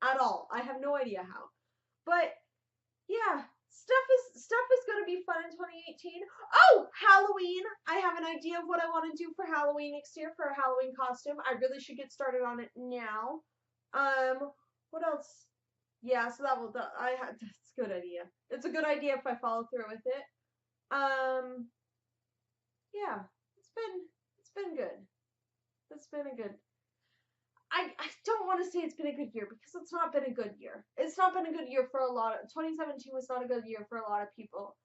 At all. I have no idea how. But yeah, stuff is going to be fun in 2018. Oh, Halloween. I have an idea of what I want to do for Halloween next year for a Halloween costume. I really should get started on it now. What else? Yeah, so that's a good idea. It's a good idea if I follow through with it. Yeah, it's been good. It's been a good. don't want to say it's been a good year because it's not been a good year. It's not been a good year for a lot of 2017 was not a good year for a lot of people.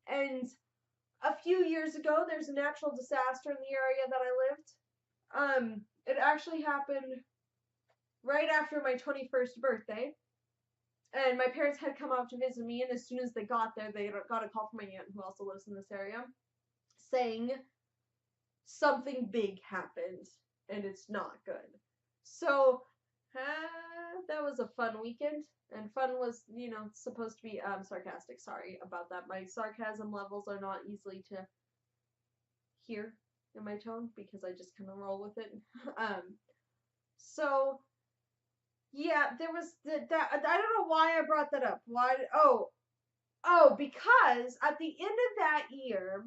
And a few years ago there's a natural disaster in the area that I lived. It actually happened right after my 21st birthday. And my parents had come out to visit me, and as soon as they got there, they got a call from my aunt, who also lives in this area, saying something big happened, and it's not good. So, that was a fun weekend, and fun was, supposed to be, sarcastic. Sorry about that. My sarcasm levels are not easily to hear in my tone, because I just kind of roll with it. So, yeah, there was that. I don't know why I brought that up. Why? Because at the end of that year,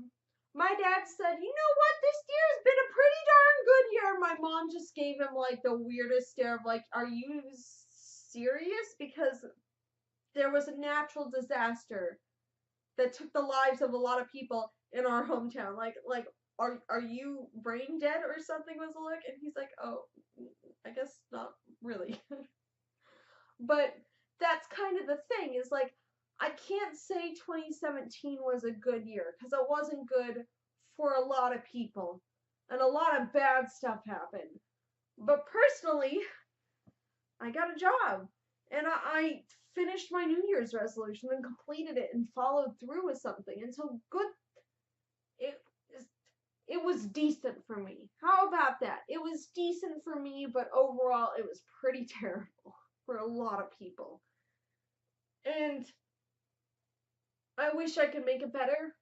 my dad said, "You know what? This year's been a pretty darn good year." My mom just gave him like the weirdest stare of like, "Are you serious?" Because there was a natural disaster that took the lives of a lot of people in our hometown. Like, are you brain dead or something? Was the look, and he's like, "Oh, I guess not really." But that's kind of the thing, is like, I can't say 2017 was a good year, because it wasn't good for a lot of people, and a lot of bad stuff happened. But personally, I got a job, and I finished my New Year's resolution and completed it and followed through with something, and so good. It was decent for me. How about that? It was decent for me, but overall it was pretty terrible for a lot of people. And I wish I could make it better.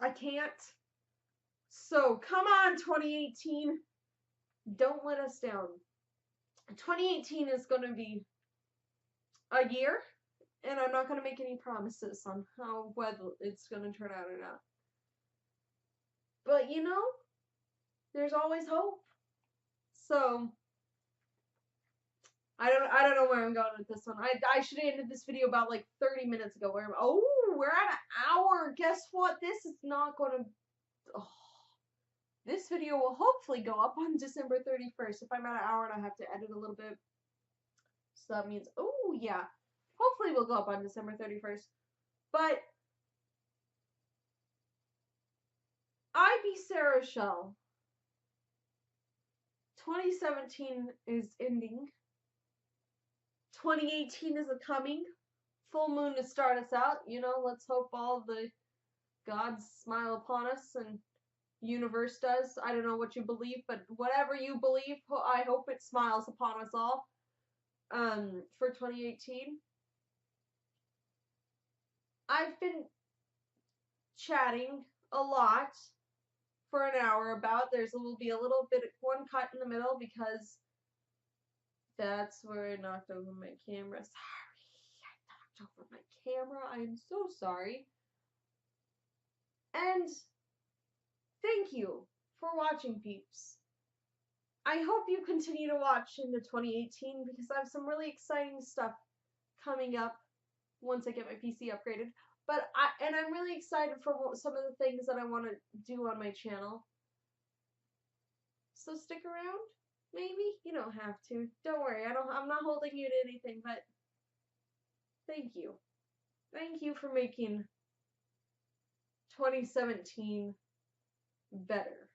I can't. So come on, 2018. Don't let us down. 2018 is going to be a year, and I'm not going to make any promises on how well it's going to turn out or not. But there's always hope. So I don't know where I'm going with this one. I should have ended this video about like 30 minutes ago. We're at an hour. Guess what? This is not going to. Oh, this video will hopefully go up on December 31st. If I'm at an hour and I have to edit a little bit, so that means hopefully we'll go up on December 31st. But Sarah Shell. 2017 is ending. 2018 is a coming. Full moon to start us out. Let's hope all the gods smile upon us and universe does. I don't know what you believe, but whatever you believe, I hope it smiles upon us all. For 2018. I've been chatting a lot for an hour about. Will be a little bit one cut in the middle because that's where I knocked over my camera. Sorry, I knocked over my camera. I'm so sorry. And thank you for watching, peeps. I hope you continue to watch into 2018 because I have some really exciting stuff coming up once I get my PC upgraded. But I'm really excited for some of the things that I want to do on my channel. So stick around. Maybe you don't have to. Don't worry. I'm not holding you to anything. But thank you. Thank you for making 2017 better.